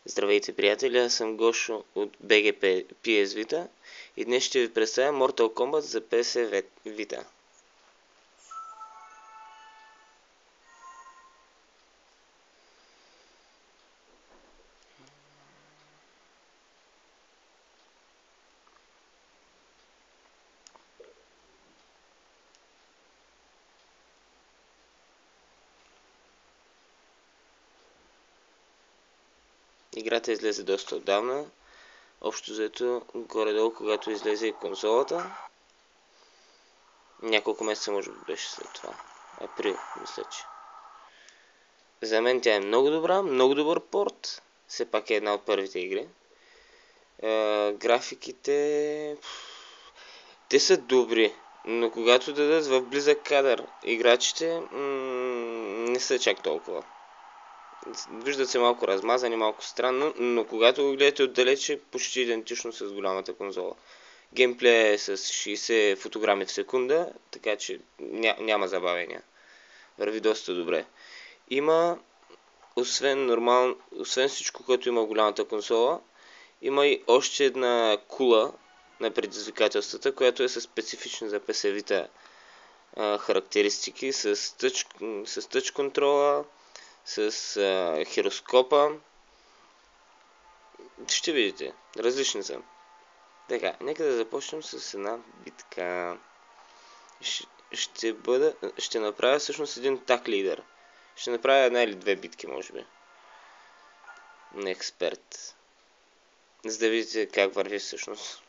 Здравейте, приятели, аз съм Гошо от BGP PS Vita и днес ще ви представя Mortal Kombat за PS Vita. Играта излезе доста отдавна, общо взето горе-долу, когато излезе и конзолата. Няколко месеца може би беше след това. Април, мисля, че. За мен тя е много добра, много добър порт. Все пак е една от първите игри. Графиките... Те са добри, но когато дадат в близък кадър играчите, не са чак толкова. Виждат се малко размазани, малко странно, но когато го гледате отдалече, почти идентично с голямата конзола. Геймплея е с 60 фотограми в секунда, така че няма забавения. Върви доста добре. Има, освен всичко, което има в голямата конзола, има и още една кула на предизвикателствата, която е със специфични за PS Vita характеристики, с тъч контрола, с хироскопа. Ще видите, различни са. Така, нека да започнем с една битка. Ще направя всъщност един так лидер. Ще направя една или две битки, може би. На експерт. За да видите как върви всъщност.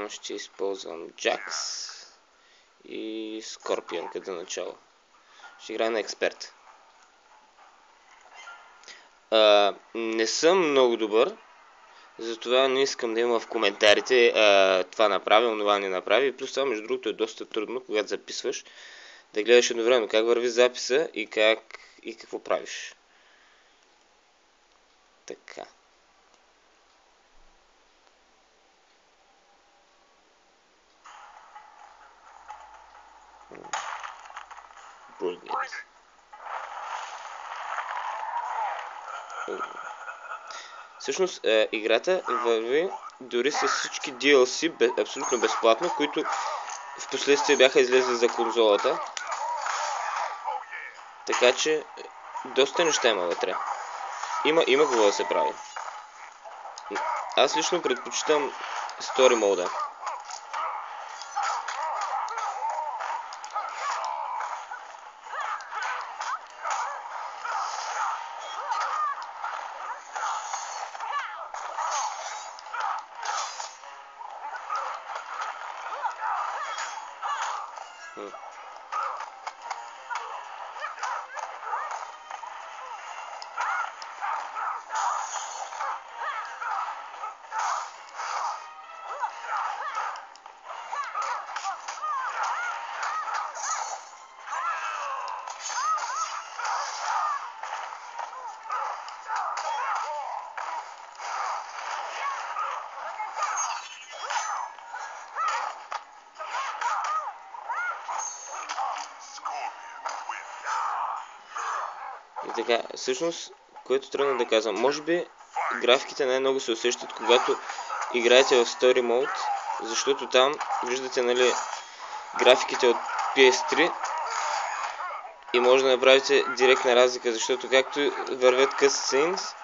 Ще използвам Джакс и Скорпион като начало. Ще играя на експерт. Не съм много добър, затова не искам да има в коментарите това направи, онова не направи. Плюс това, между другото, е доста трудно, когато записваш, да гледаш едновременно как върви записа и какво правиш. Така. Brilliant. Всъщност, играта върви дори с всички DLC абсолютно безплатно, които в последствие бяха излезли за конзолата. Така че, доста неща има вътре. Има какво да се прави. Аз лично предпочитам Story мода. И така, всъщност, което трудно да казвам, може би графиките най-много се усещат, когато играете в Story Mode, защото там виждате, нали, графиките от PS3 и може да направите директна разлика, защото както вървят cutscenes,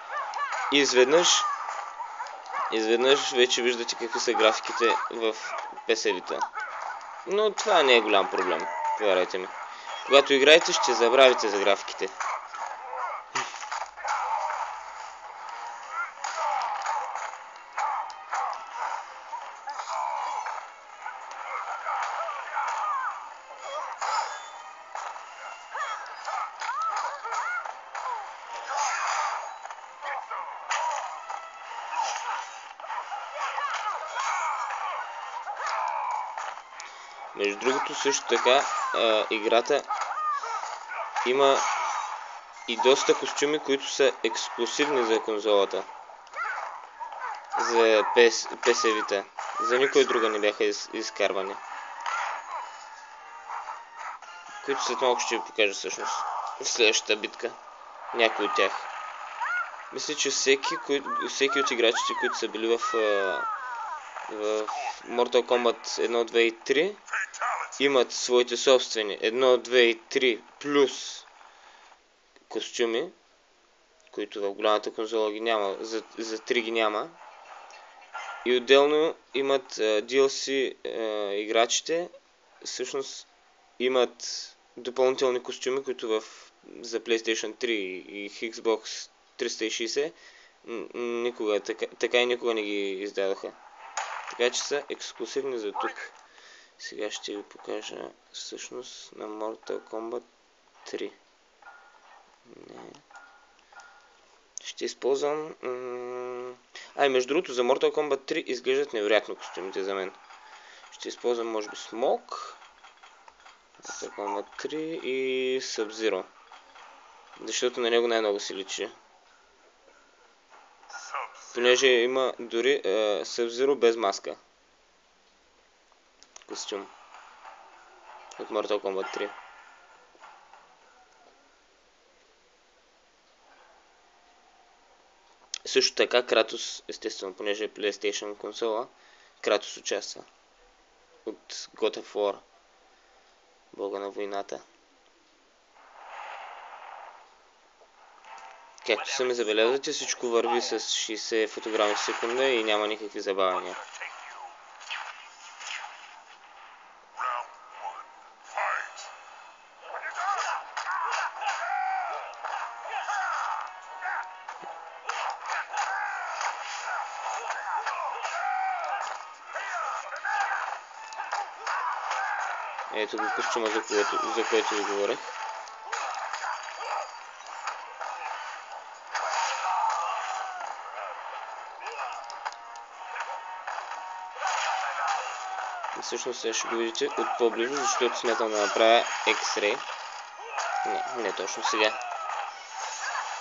изведнъж вече виждате какви са графиките в PS Vita. Но това не е голям проблем, повярвайте ми. Когато играете, ще забравите за графиките. Между другото, също така, играта има и доста костюми, които са ексклюзивни за конзолата. За PS Vita. За никой друга не бяха изкарвани. Които след малко ще ви покажа всъщност в следващата битка. Някои от тях. Мисля, че всеки от играчите, които са били в Mortal Kombat 1, 2 и 3, имат своите собствени 1, 2 и 3 плюс костюми, които в голямата конзола ги няма, за 3 ги няма. И отделно имат DLC играчите, всъщност имат допълнителни костюми, които за PlayStation 3 и Xbox 360 никога, така и никога не ги издадоха. Така че са ексклюзивни за тук. Сега ще ви покажа всъщност на Mortal Kombat 3. Не. Ще използвам... и между другото за Mortal Kombat 3 изглеждат невероятно костюмите за мен. Ще използвам може би Smoke, Mortal Kombat 3 и Sub-Zero. Защото на него най-много се личи. Понеже има дори Sub-Zero без маска. Костюм. От Mortal Kombat 3. Също така Кратос, естествено, понеже е PlayStation консола, Кратос участва. От God of War. Бога на войната. Както сами забелязвате, всичко върви с 60 фотограми в секунда и няма никакви забавяния. Ето го костюма, за което ви говорех. И всъщност сега ще го видите от по-близо, защото смятам да направя X-Ray. Не точно сега.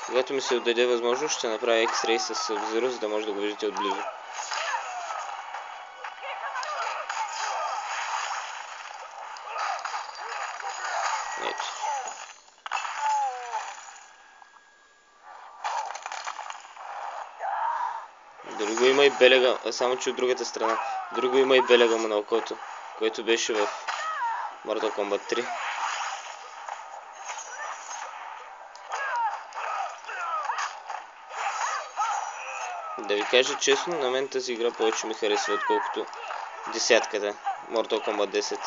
Когато ми се отдаде възможност, ще направя X-Ray с Sub-Zero, за да може да го видите отблизо. Ето. Дори го има и белега, само че от другата страна. Дори го има и белега му на окото, който беше в Mortal Kombat 3. Да ви кажа честно, на мен тази игра повече ми харесва, отколкото десятката, Mortal Kombat 10.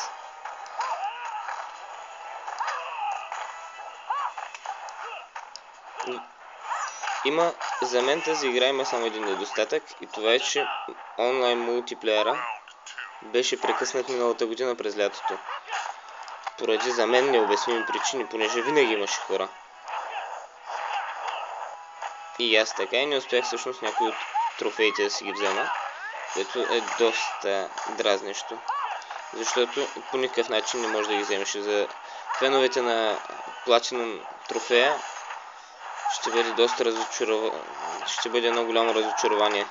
За мен тази игра има само един недостатък и това е, че онлайн мултиплеера беше прекъснат миналата година през лятото. Поради за мен необясними причини, понеже винаги имаше хора. И аз така и не успях всъщност някой от трофеите да си ги взема, което е доста дразнещо. Защото по никакъв начин не можеш да ги вземеш. За феновете на Platinum трофея ще бъде доста ще бъде едно голямо разочарование.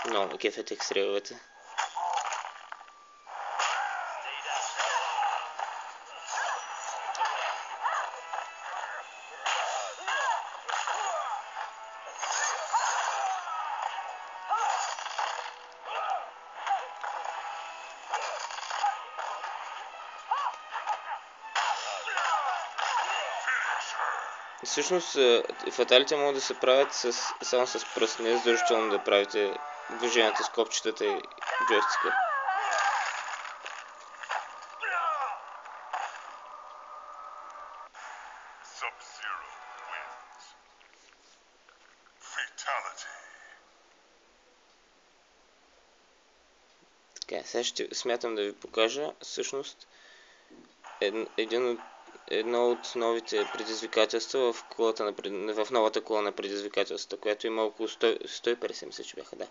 Много ме кефят екстреловете. Всъщност, фаталите могат да се правят само с пръст, не е задължително да правите движенията с копчетата и джойстика. Sub-Zero wins. Fatality. Така, сега ще смятам да ви покажа всъщност едно от новите предизвикателства в новата кола на предизвикателствата, която има около 150, мисля, че бяха, да.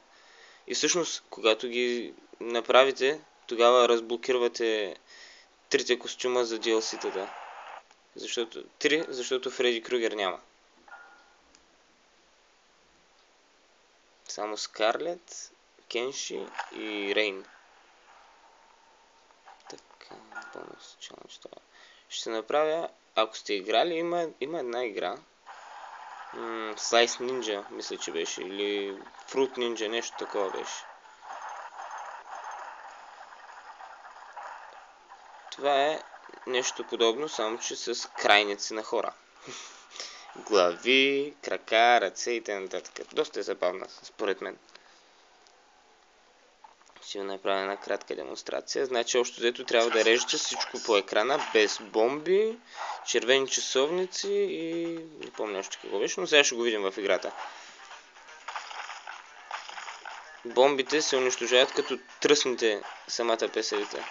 И всъщност, когато ги направите, тогава разблокирате трите костюма за DLC-тата. Защото Фреди Крюгер няма. Само Скарлет, Кенши и Рейн. Така, бонус чалендж това. Ще направя, ако сте играли, има една игра. Slice Ninja, мисля, че беше. Или Fruit Ninja, нещо такова беше. Това е нещо подобно, само че с крайници на хора. Глави, крака, ръце и т.н. Доста е забавна, според мен. Ще ви направя една кратка демонстрация. Значи, общо взето трябва да режете всичко по екрана, без бомби, червени часовници и не помня още какво беше, но сега ще го видим в играта. Бомбите се унищожават като тръснете самата песелица.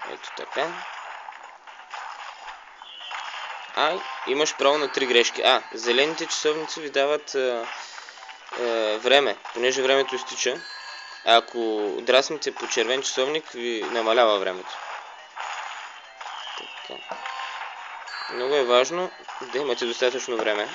Ето така. Имаш право на 3 грешки. Зелените часовници ви дават време, понеже времето изтича. Ако драснете по червен часовник, ви намалява времето. Така. Много е важно да имате достатъчно време.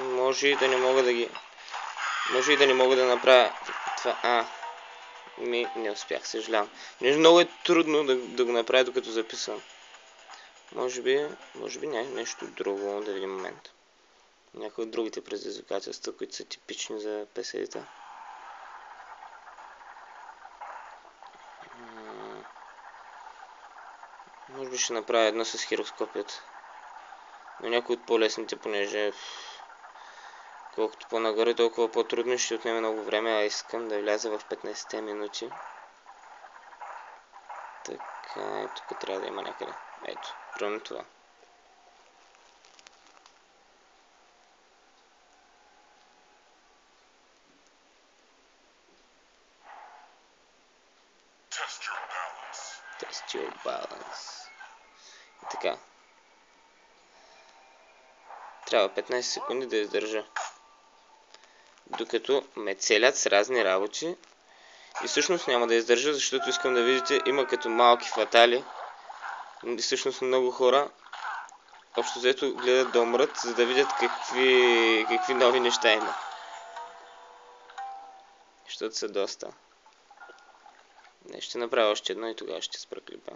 Може и да не мога да направя това. Не успях, съжалявам. Много е трудно да го направя докато записвам. Може би нещо друго, да видим момент. Някои от другите предизвикателства, които са типични за PC-та. Може би ще направя едно с хироскопията. Но някои от по-лесните, понеже колкото по-нагоре, толкова по-трудно, ще отнеме много време, искам да вляза в 15 минути. Така, тук трябва да има някъде. Ето, примерно това. Test your balance. И така. Трябва 15 секунди да издържа. Докато ме целят с разни работи. И всъщност няма да издържа, защото искам да видите, има като малки фатали. И всъщност много хора общо взето гледат да умрат, за да видят какви нови неща има. Защото са доста. Не, ще направя още едно и тогава ще спра клипа.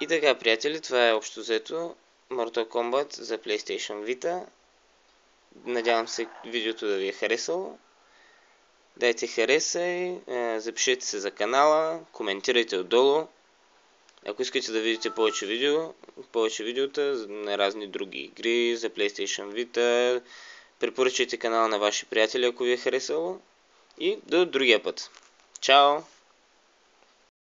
И така, приятели, това е общо взето Mortal Kombat за PlayStation Vita. Надявам се видеото да ви е харесало. Дайте харесай, запишете се за канала, коментирайте отдолу. Ако искате да видите повече видеота на разни други игри за PlayStation Vita, препоръчайте канала на ваши приятели, ако ви е харесало. И до другия път. Чао!